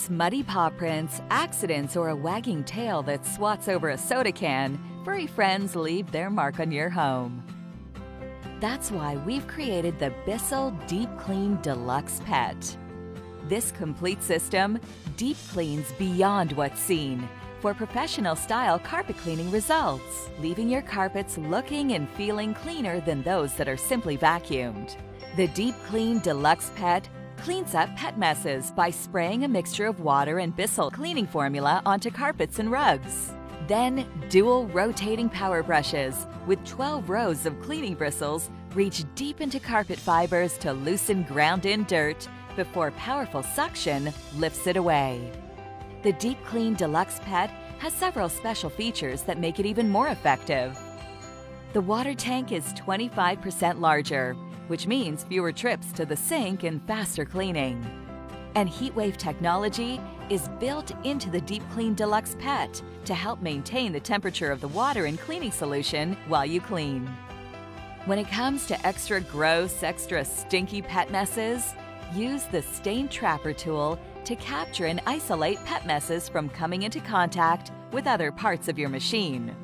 prevent muddy paw prints, accidents, or a wagging tail that swats over a soda can, furry friends leave their mark on your home. That's why we've created the Bissell DeepClean Deluxe Pet. This complete system deep cleans beyond what's seen for professional-style carpet cleaning results, leaving your carpets looking and feeling cleaner than those that are simply vacuumed. The DeepClean Deluxe Pet cleans up pet messes by spraying a mixture of water and Bissell cleaning formula onto carpets and rugs. Then, dual rotating power brushes with 12 rows of cleaning bristles reach deep into carpet fibers to loosen ground-in dirt before powerful suction lifts it away. The DeepClean Deluxe Pet has several special features that make it even more effective. The water tank is 25% larger, which means fewer trips to the sink and faster cleaning. And heatwave technology is built into the DeepClean Deluxe Pet to help maintain the temperature of the water and cleaning solution while you clean. When it comes to extra gross, extra stinky pet messes, use the Stain Trapper tool to capture and isolate pet messes from coming into contact with other parts of your machine.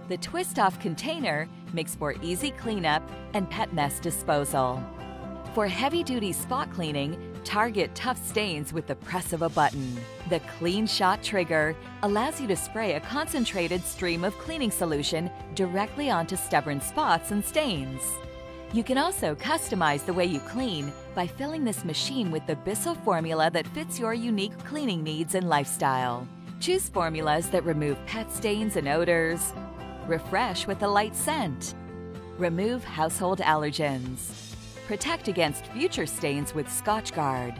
The twist-off container makes for easy cleanup and pet mess disposal. For heavy-duty spot cleaning, target tough stains with the press of a button. The Clean Shot trigger allows you to spray a concentrated stream of cleaning solution directly onto stubborn spots and stains. You can also customize the way you clean by filling this machine with the Bissell formula that fits your unique cleaning needs and lifestyle. Choose formulas that remove pet stains and odors, refresh with a light scent, remove household allergens, protect against future stains with Scotch Guard,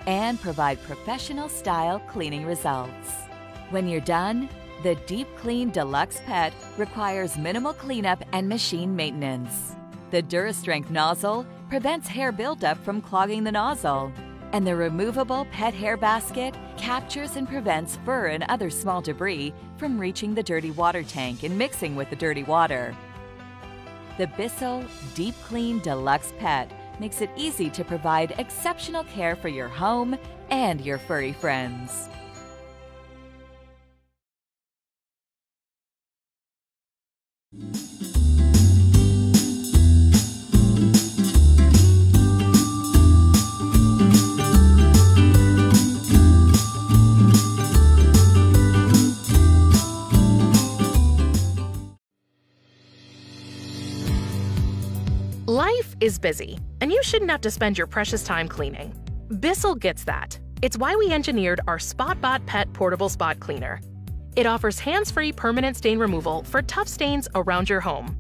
and provide professional-style cleaning results. When you're done, the DeepClean Deluxe Pet requires minimal cleanup and machine maintenance. The DuraStrength nozzle prevents hair buildup from clogging the nozzle, and the removable pet hair basket captures and prevents fur and other small debris from reaching the dirty water tank and mixing with the dirty water. The Bissell DeepClean Deluxe Pet makes it easy to provide exceptional care for your home and your furry friends. Life is busy, and you shouldn't have to spend your precious time cleaning. Bissell gets that. It's why we engineered our SpotBot Pet Portable Spot Cleaner. It offers hands-free permanent stain removal for tough stains around your home.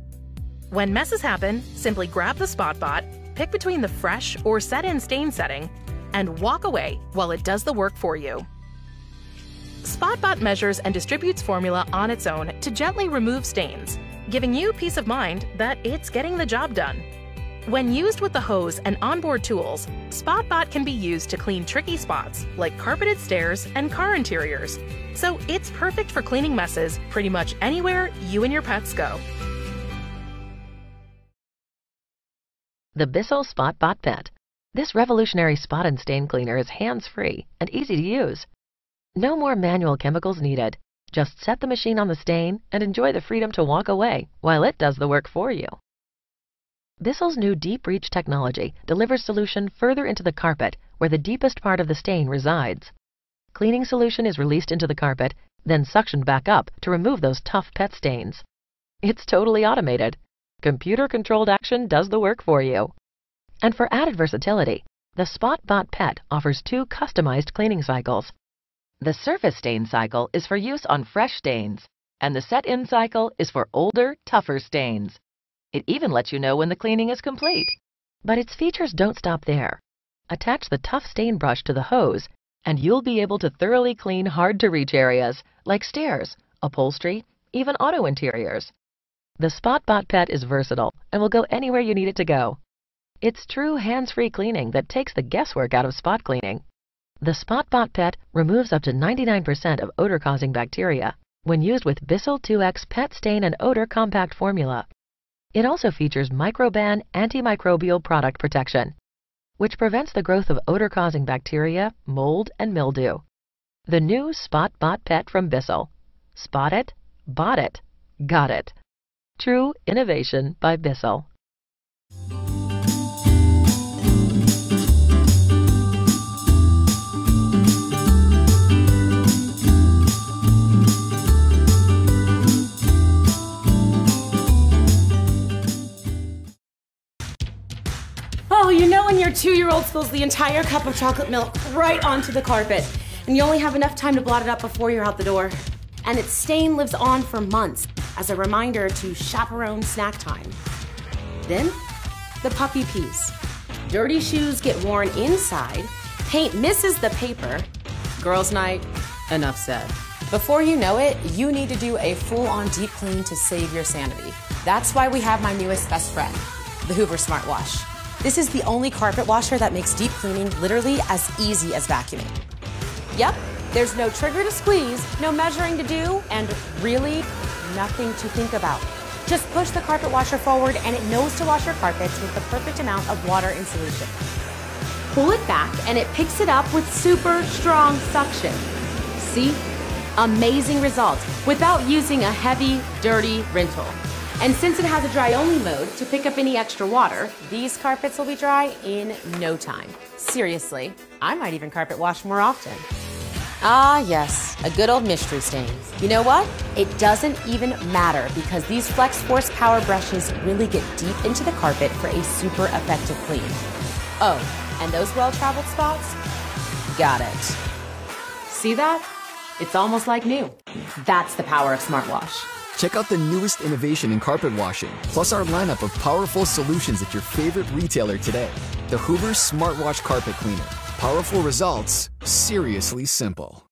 When messes happen, simply grab the SpotBot, pick between the fresh or set-in stain setting, and walk away while it does the work for you. SpotBot measures and distributes formula on its own to gently remove stains, giving you peace of mind that it's getting the job done. When used with the hose and onboard tools, SpotBot can be used to clean tricky spots like carpeted stairs and car interiors. So it's perfect for cleaning messes pretty much anywhere you and your pets go. The Bissell SpotBot Pet. This revolutionary spot and stain cleaner is hands-free and easy to use. No more manual chemicals needed. Just set the machine on the stain and enjoy the freedom to walk away while it does the work for you. Bissell's new Deep Reach technology delivers solution further into the carpet where the deepest part of the stain resides. Cleaning solution is released into the carpet, then suctioned back up to remove those tough pet stains. It's totally automated. Computer-controlled action does the work for you. And for added versatility, the SpotBot Pet offers 2 customized cleaning cycles. The surface stain cycle is for use on fresh stains, and the set-in cycle is for older, tougher stains. It even lets you know when the cleaning is complete. But its features don't stop there. Attach the tough stain brush to the hose, and you'll be able to thoroughly clean hard-to-reach areas like stairs, upholstery, even auto interiors. The SpotBot Pet is versatile and will go anywhere you need it to go. It's true hands-free cleaning that takes the guesswork out of spot cleaning. The SpotBot Pet removes up to 99% of odor-causing bacteria when used with Bissell 2X Pet Stain and Odor Compact Formula. It also features Microban antimicrobial product protection, which prevents the growth of odor-causing bacteria, mold, and mildew. The new SpotBot Pet from Bissell. Spot it, bought it, got it. True innovation by Bissell. Oh, you know when your 2-year-old spills the entire cup of chocolate milk right onto the carpet, and you only have enough time to blot it up before you're out the door. And its stain lives on for months as a reminder to chaperone snack time. Then, the puppy pees. Dirty shoes get worn inside, paint misses the paper. Girls' night, enough said. Before you know it, you need to do a full-on deep clean to save your sanity. That's why we have my newest best friend, the Hoover Smartwash. This is the only carpet washer that makes deep cleaning literally as easy as vacuuming. Yep, there's no trigger to squeeze, no measuring to do, and really nothing to think about. Just push the carpet washer forward and it knows to wash your carpets with the perfect amount of water in solution. Pull it back and it picks it up with super strong suction. See? Amazing results without using a heavy, dirty rental. And since it has a dry-only mode to pick up any extra water, these carpets will be dry in no time. Seriously, I might even carpet wash more often. Ah yes, a good old mystery stain. You know what? It doesn't even matter because these Flex Force Power brushes really get deep into the carpet for a super effective clean. Oh, and those well-traveled spots? Got it. See that? It's almost like new. That's the power of Smartwash. Check out the newest innovation in carpet washing, plus our lineup of powerful solutions at your favorite retailer today. The Hoover Smartwash Carpet Cleaner. Powerful results, seriously simple.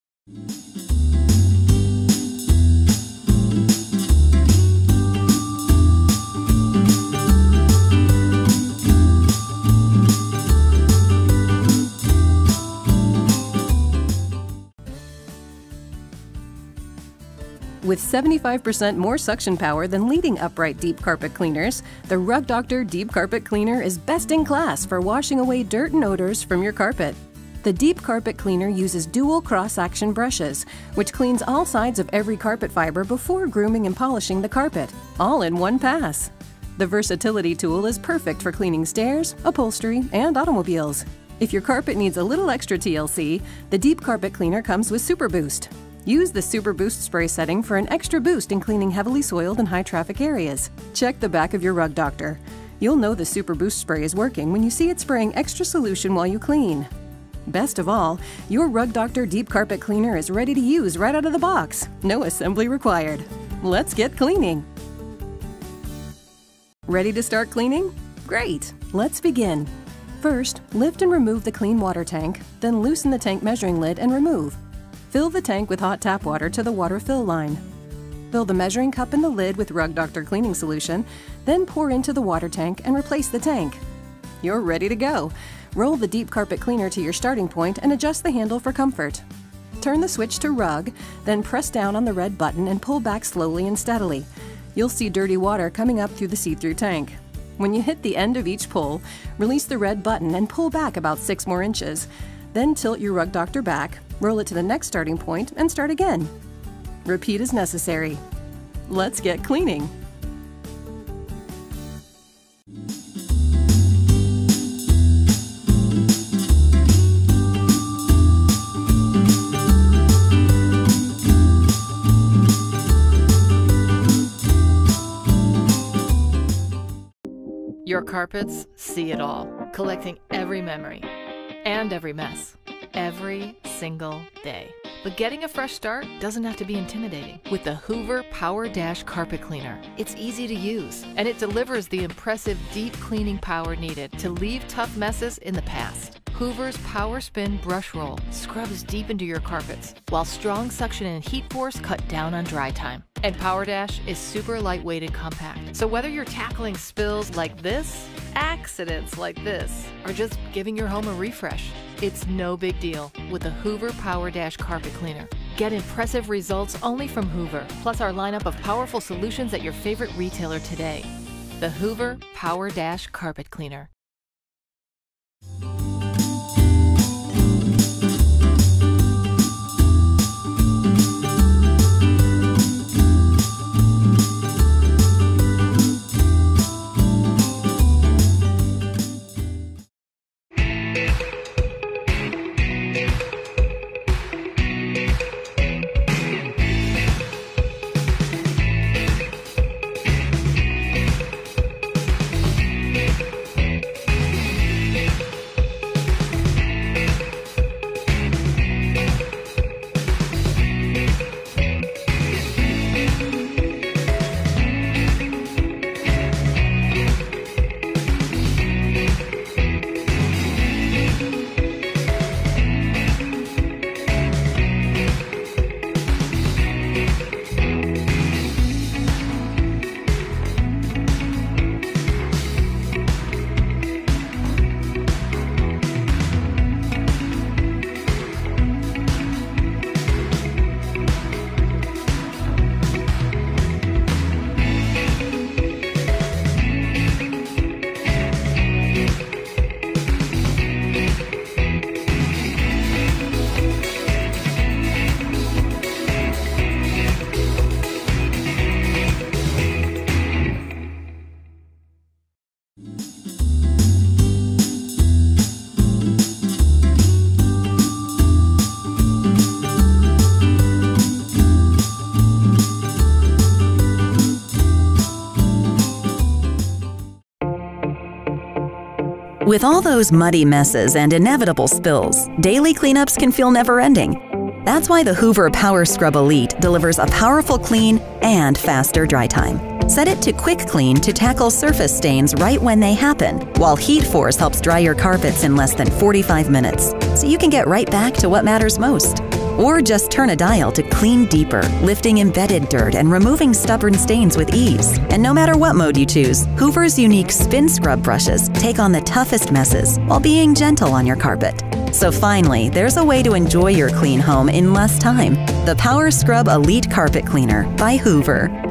With 75% more suction power than leading upright deep carpet cleaners, the Rug Doctor Deep Carpet Cleaner is best in class for washing away dirt and odors from your carpet. The Deep Carpet Cleaner uses dual cross-action brushes, which cleans all sides of every carpet fiber before grooming and polishing the carpet, all in one pass. The versatility tool is perfect for cleaning stairs, upholstery, and automobiles. If your carpet needs a little extra TLC, the Deep Carpet Cleaner comes with Super Boost. Use the Super Boost spray setting for an extra boost in cleaning heavily soiled and high-traffic areas. Check the back of your Rug Doctor. You'll know the Super Boost spray is working when you see it spraying extra solution while you clean. Best of all, your Rug Doctor Deep Carpet Cleaner is ready to use right out of the box. No assembly required. Let's get cleaning. Ready to start cleaning? Great! Let's begin. First, lift and remove the clean water tank, then loosen the tank measuring lid and remove. Fill the tank with hot tap water to the water fill line. Fill the measuring cup in the lid with Rug Doctor cleaning solution, then pour into the water tank and replace the tank. You're ready to go. Roll the Deep Carpet Cleaner to your starting point and adjust the handle for comfort. Turn the switch to Rug, then press down on the red button and pull back slowly and steadily. You'll see dirty water coming up through the see-through tank. When you hit the end of each pull, release the red button and pull back about 6 more inches. Then tilt your Rug Doctor back, roll it to the next starting point, and start again. Repeat as necessary. Let's get cleaning. Your carpets see it all, collecting every memory and every mess, every single day. But getting a fresh start doesn't have to be intimidating. With the Hoover PowerDash Carpet Cleaner, it's easy to use, and it delivers the impressive deep cleaning power needed to leave tough messes in the past. Hoover's Power Spin Brush Roll scrubs deep into your carpets, while strong suction and heat force cut down on dry time. And PowerDash is super lightweight and compact, so whether you're tackling spills like this, accidents like this, or just giving your home a refresh, it's no big deal with the Hoover PowerDash Carpet Cleaner. Get impressive results only from Hoover, plus our lineup of powerful solutions at your favorite retailer today. The Hoover PowerDash Carpet Cleaner. With all those muddy messes and inevitable spills, daily cleanups can feel never-ending. That's why the Hoover Power Scrub Elite delivers a powerful clean and faster dry time. Set it to Quick Clean to tackle surface stains right when they happen, while Heat Force helps dry your carpets in less than 45 minutes, so you can get right back to what matters most. Or just turn a dial to clean deeper, lifting embedded dirt and removing stubborn stains with ease. And no matter what mode you choose, Hoover's unique spin scrub brushes take on the toughest messes while being gentle on your carpet. So finally, there's a way to enjoy your clean home in less time. The Power Scrub Elite Carpet Cleaner by Hoover.